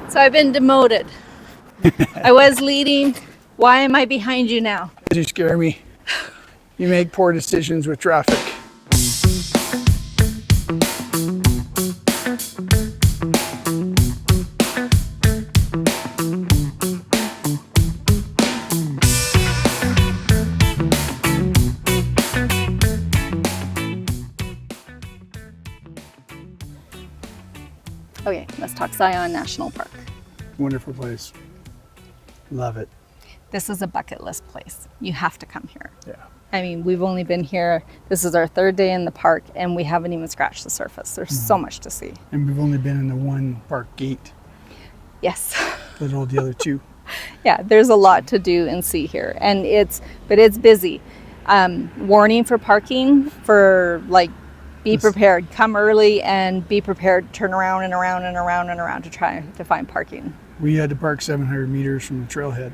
So I've been demoted. I was leading. Why am I behind you now? You scare me. You make poor decisions with traffic. Okay, let's talk Zion National Park. Wonderful place. Love it. This is a bucket list place. You have to come here. Yeah. I mean, we've only been here, this is our third day in the park, and we haven't even scratched the surface. There's so much to see. And we've only been in the one park gate. Yes. Let alone the other two. Yeah, there's a lot to do and see here, and it's busy. Warning for parking, for like, be prepared. Come early and be prepared. Turn around and around and around and around to try to find parking. We had to park 700 meters from the trailhead.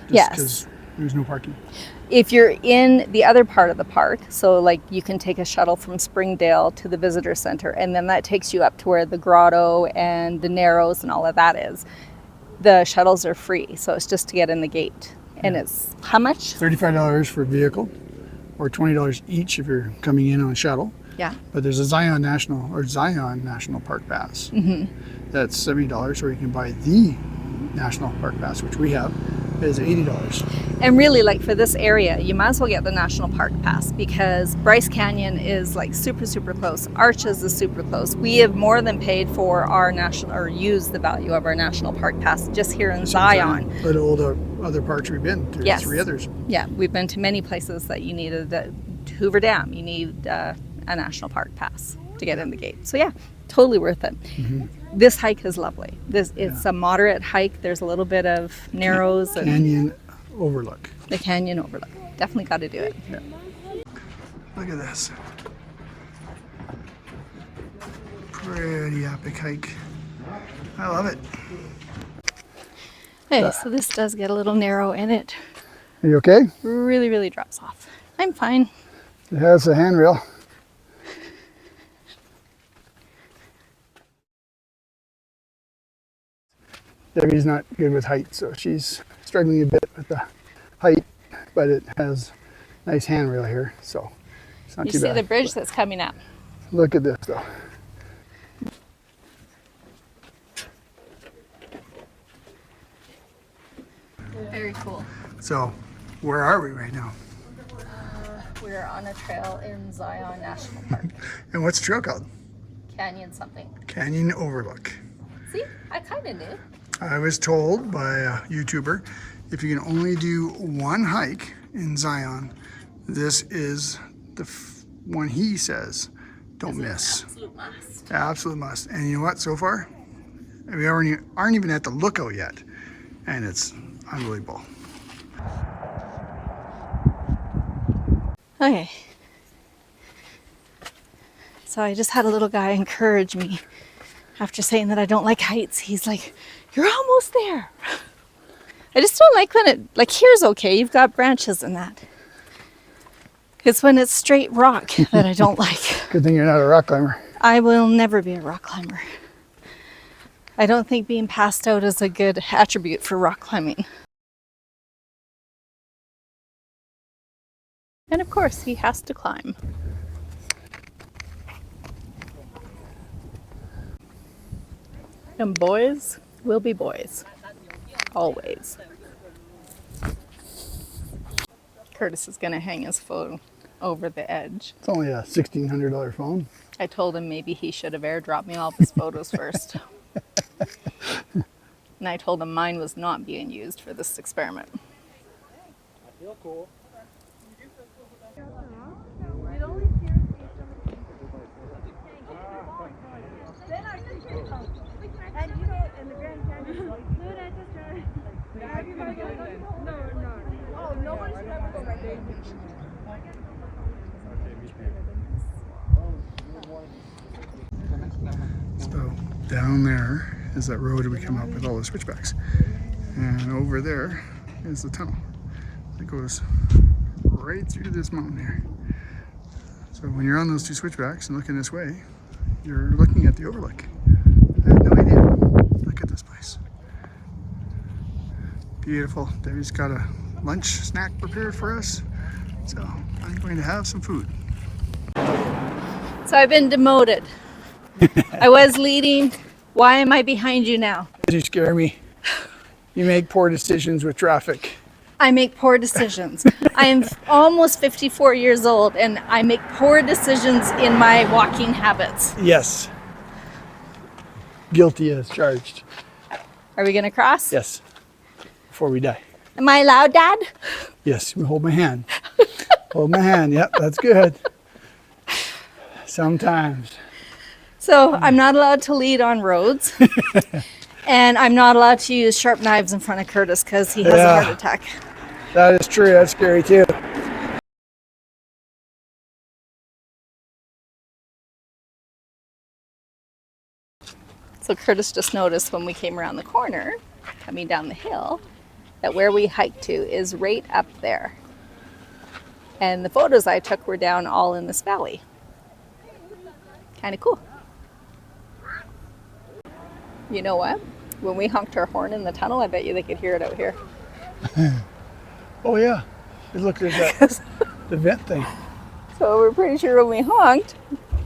Just Yes. because there's no parking. If you're in the other part of the park, so like you can take a shuttle from Springdale to the visitor center, and then that takes you up to where the grotto and the Narrows and all of that is. The shuttles are free, so it's just to get in the gate. And it's how much? $35 for a vehicle, or $20 each if you're coming in on a shuttle. Yeah. But there's a Zion National Park Pass. That's $70, or you can buy the National Park Pass, which we have, is $80. And really, like for this area, you might as well get the National Park Pass, because Bryce Canyon is like super, super close. Arches is super close. We have more than paid for our national, or used the value of our National Park Pass just here in Zion. But all the other parks we've been to, Yes. 3 others. Yeah, we've been to many places that you needed. Hoover Dam, you need a National Park Pass to get in the gate. So yeah, totally worth it. This hike is lovely. It's a moderate hike. There's a little bit of narrows and Canyon overlook. the canyon overlook. Definitely got to do it. Yeah. Look at this. Pretty epic hike. I love it. Okay, so this does get a little narrow, and it Are you okay? really, really drops off. I'm fine. It has a handrail. Debbie's not good with height, so she's struggling a bit with the height, but it has a nice handrail here, so it's not You too see bad. the bridge that's coming up. Look at this though. Very cool. So, where are we right now? We're on a trail in Zion National Park. And what's the trail called? Canyon something. Canyon Overlook. See, I kind of knew. I was told by a YouTuber, if you can only do one hike in Zion, this is the one he says, don't miss. Absolute must. Absolute must. And you know what, so far, we aren't even at the lookout yet, and it's unbelievable. Okay. So I just had a little guy encourage me after saying that I don't like heights. He's like, you're almost there. I just don't like when it, like here's okay, you've got branches and that. It's when it's straight rock that I don't like. Good thing you're not a rock climber. I will never be a rock climber. I don't think being passed out is a good attribute for rock climbing. And of course, he has to climb. And boys will be boys. Always. Curtis is going to hang his phone over the edge. It's only a $1,600 phone. I told him maybe he should have airdropped me all of his photos first. And I told him mine was not being used for this experiment. I feel cool. So down there is that road that we come up with all the switchbacks. And over there is the tunnel that goes right through this mountain here. So when you're on those 2 switchbacks and looking this way, you're looking at the overlook. I had no idea. Look at this place. Beautiful. Debbie's got a lunch snack prepared for us. So I'm going to have some food. So I've been demoted. I was leading. Why am I behind you now? You scare me. You make poor decisions with traffic. I make poor decisions. I am almost 54 years old and I make poor decisions in my walking habits. Yes. Guilty as charged. Are we gonna cross? Yes. Before we die. Am I allowed, Dad? Yes, hold my hand. Hold my hand. Yep, that's good. Sometimes. So I'm not allowed to lead on roads. And I'm not allowed to use sharp knives in front of Curtis because he has a heart attack. That is true. That's scary too. So Curtis just noticed when we came around the corner, coming down the hill, that where we hiked to is right up there. And the photos I took were down all in this valley. Kind of cool. You know what? When we honked our horn in the tunnel, I bet you they could hear it out here. Oh yeah. Look, there's that the vent thing. So we're pretty sure when we honked,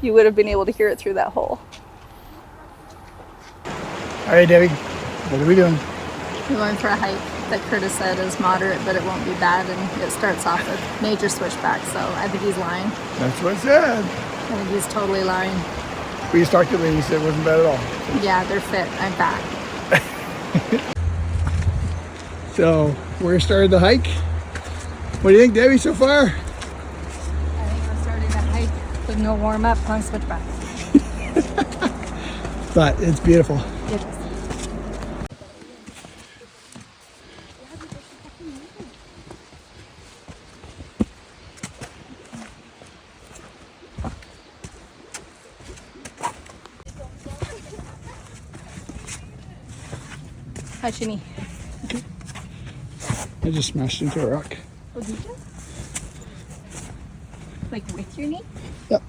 you would have been able to hear it through that hole. All right, Debbie. What are we doing? We're going for a hike that Curtis said is moderate, but it won't be bad, and it starts off with major switchbacks, so I think he's lying. That's what it said. I think he's totally lying. We just talked to him and he said it wasn't bad at all. Yeah, they're fit. I'm back. So, we're started the hike. What do you think, Debbie, so far? I think we're starting to hike with no warm up on switchbacks. But it's beautiful. It is. How's your knee? I just smashed into a rock. Oh, did you? Like with your knee? Yep.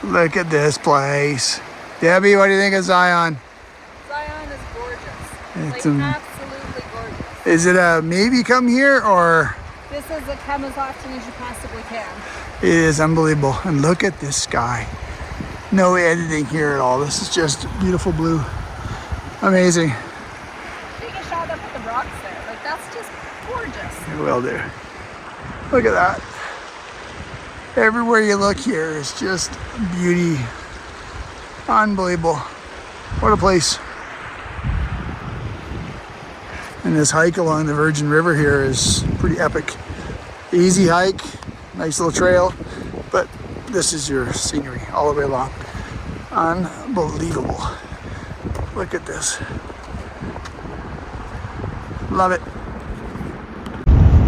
Look at this place. Debbie, what do you think of Zion? Zion is gorgeous. It's absolutely gorgeous. Is it a maybe come here or? This is a come as often as you possibly can. It is unbelievable. And look at this sky. No editing here at all. This is just beautiful blue. Amazing. Take a shot up at the rocks there. Like, that's just gorgeous. It will do. Look at that. Everywhere you look here is just beauty. Unbelievable. What a place. And this hike along the Virgin River here is pretty epic. Easy hike, nice little trail, but this is your scenery all the way along. Unbelievable. Look at this. Love it.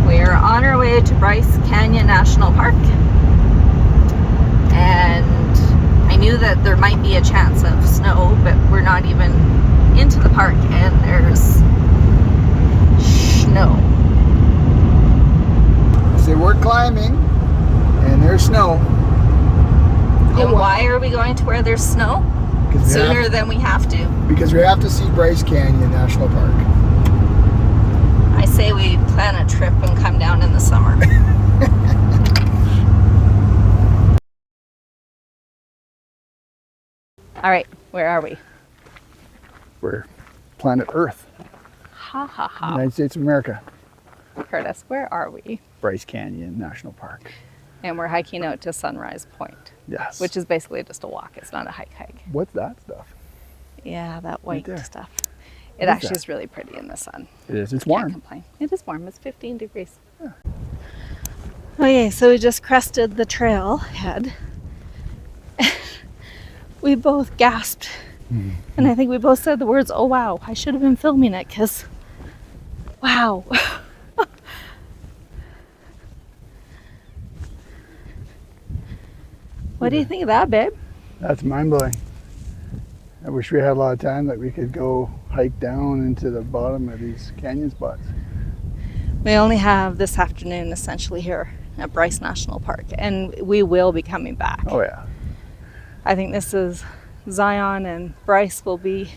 We're on our way to Bryce Canyon National Park. And I knew that there might be a chance of snow, but we're not even into the park and there's snow. So we're climbing and there's snow. And why are we going to where there's snow? Sooner than we have to. Because we have to see Bryce Canyon National Park. I say we plan a trip and come down in the summer. All right, where are we? We're planet Earth, Ha ha ha. United States of America. Curtis, where are we? Bryce Canyon National Park. And we're hiking out to Sunrise Point, Yes. which is basically just a walk. It's not a hike. What's that stuff? Yeah, that white there. stuff. What It is actually that? is really pretty in the sun. It is. It's Can't warm. complain. It is warm. It's 15 degrees. Yeah. Okay, so we just crested the trailhead. We both gasped. And I think we both said the words, "Oh wow." I should have been filming it because, wow. What do you think of that, babe? That's mind blowing. I wish we had a lot of time that we could go hike down into the bottom of these canyon spots. We only have this afternoon essentially here at Bryce National Park, and we will be coming back. Oh yeah. I think this is Zion and Bryce will be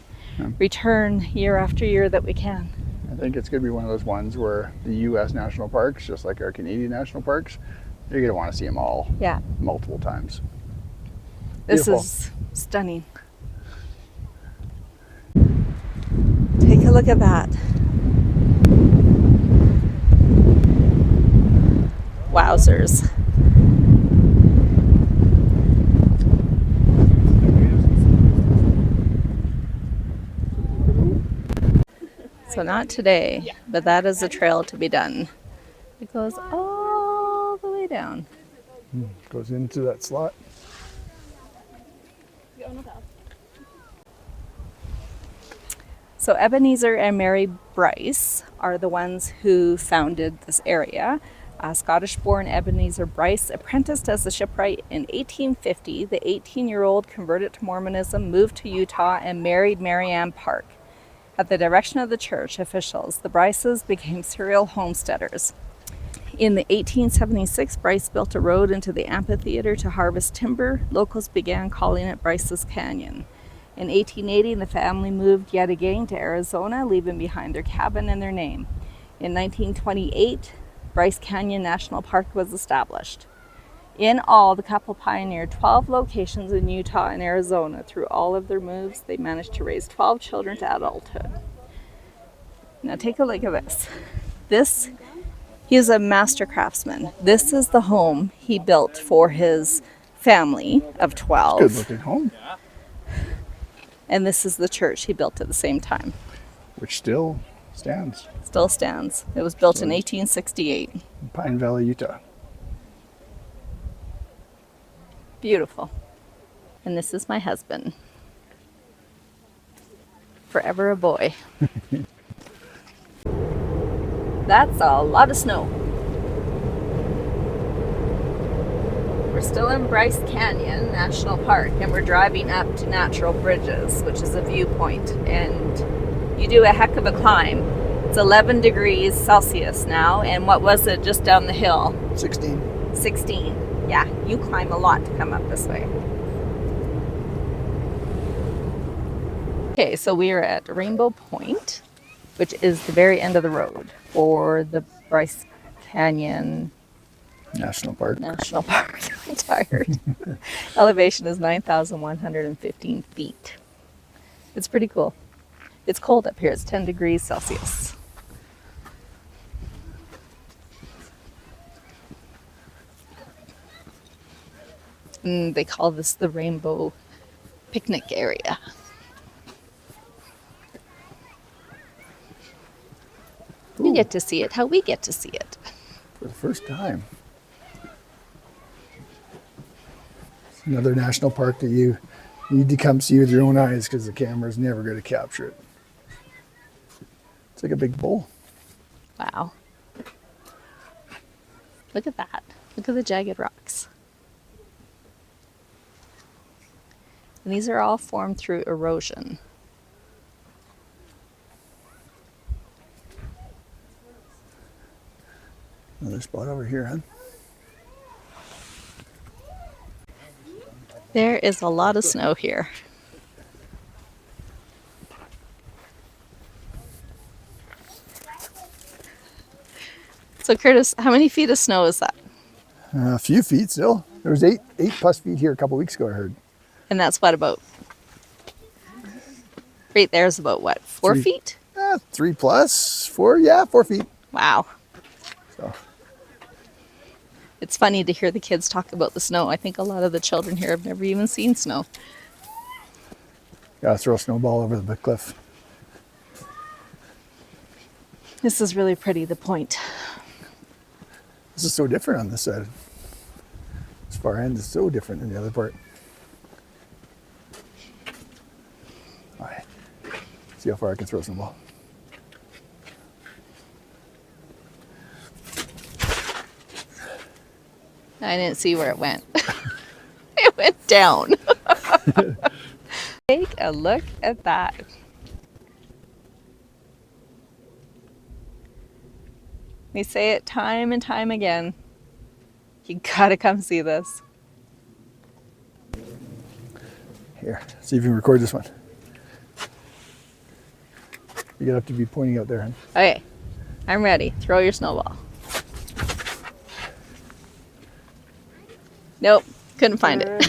return year after year that we can. I think it's going to be one of those ones where the U.S. national parks, just like our Canadian national parks, you're going to want to see them all multiple times. This Beautiful. is stunning. Take a look at that. Wowzers. So not today, but that is a trail to be done. It goes all the way down. Goes into that slot. So Ebenezer and Mary Bryce are the ones who founded this area. Scottish-born Ebenezer Bryce apprenticed as a shipwright in 1850. The 18-year-old converted to Mormonism, moved to Utah, and married Mary Ann Park. At the direction of the church officials, the Bryces became serial homesteaders. In the 1876, Bryce built a road into the amphitheater to harvest timber. Locals began calling it Bryce's Canyon. In 1880, the family moved yet again to Arizona, leaving behind their cabin and their name. In 1928, Bryce Canyon National Park was established. In all, the couple pioneered 12 locations in Utah and Arizona. Through all of their moves, they managed to raise 12 children to adulthood. Now take a look at this. He is a master craftsman. This is the home he built for his family of 12. Good looking home. And this is the church he built at the same time. Which still stands. Still stands. It was built in 1868. In Pine Valley, Utah. Beautiful. And this is my husband. Forever a boy. That's a lot of snow. We're still in Bryce Canyon National Park, and we're driving up to Natural Bridges, which is a viewpoint, and you do a heck of a climb. It's 11 degrees Celsius now, and what was it just down the hill? 16. 16. Yeah, you climb a lot to come up this way. Okay, so we are at Rainbow Point, which is the very end of the road for the Bryce Canyon National Park. I'm tired. Elevation is 9,115 feet. It's pretty cool. It's cold up here. It's 10 degrees Celsius. And they call this the Rainbow Picnic Area. You get to see it how we get to see it. For the first time. It's another national park that you need to come see with your own eyes because the camera's never going to capture it. It's like a big bowl. Wow. Look at that. Look at the jagged rocks. And these are all formed through erosion. Another spot over here, huh? There is a lot of snow here. So Curtis, how many feet of snow is that? A few feet still. There was eight plus feet here a couple weeks ago, I heard. And that's what, about, right there's about what, 4 Three. feet? 3 plus 4, yeah, 4 feet. Wow. So It's funny to hear the kids talk about the snow. I think a lot of the children here have never even seen snow. gotta throw a snowball over the cliff. This is really pretty, the point. This is so different on this side. This far end is so different than the other part. All right. See how far I can throw a snowball. I didn't see where it went. It went down. Take a look at that. We say it time and time again. You gotta come see this. Here, see if you can record this one. You're gonna have to be pointing out there, hon. Okay, I'm ready. Throw your snowball. Nope, couldn't find it.